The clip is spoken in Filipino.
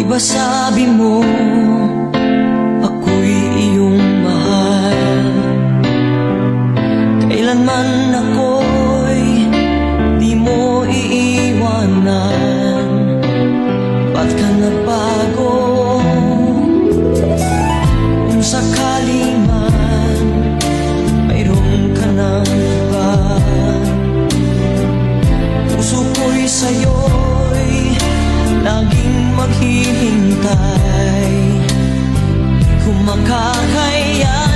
Di ba sabi mo ako'y iyong mahal? Kailanman ako'y di mo iiwanan. Ba't ka nagbago? Kung sakali man mayroon ka ng iba, puso ko'y sa'yo'y laging maghihintay. Kung makakaya